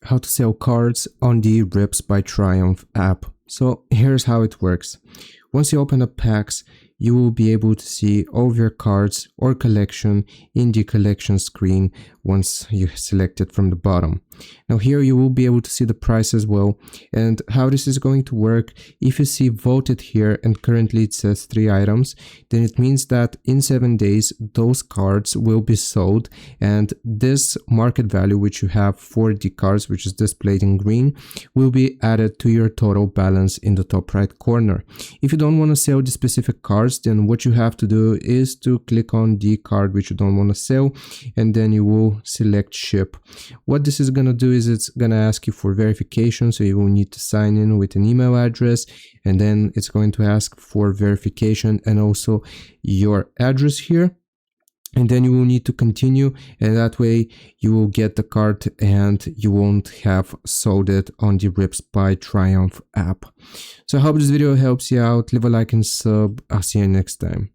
how to sell cards on the Rips by Triumph app. So here's how it works. Once you open up packs, you will be able to see all of your cards or collection in the collection screen once you select it from the bottom. Now here you will be able to see the price as well, and how this is going to work. If you see voted here and currently it says 3 items, then it means that in 7 days those cards will be sold, and this market value which you have for the cards, which is displayed in green, will be added to your total balance in the top right corner. If you don't want to sell the specific cards, then what you have to do is to click on the card which you don't want to sell, and then you will select ship. What this is going to do is it's going to ask you for verification, so you will need to sign in with an email address, and then it's going to ask for verification and also your address here. And then you will need to continue, and that way you will get the card and you won't have sold it on the Rips by Triumph app. So I hope this video helps you out. Leave a like and sub. I'll see you next time.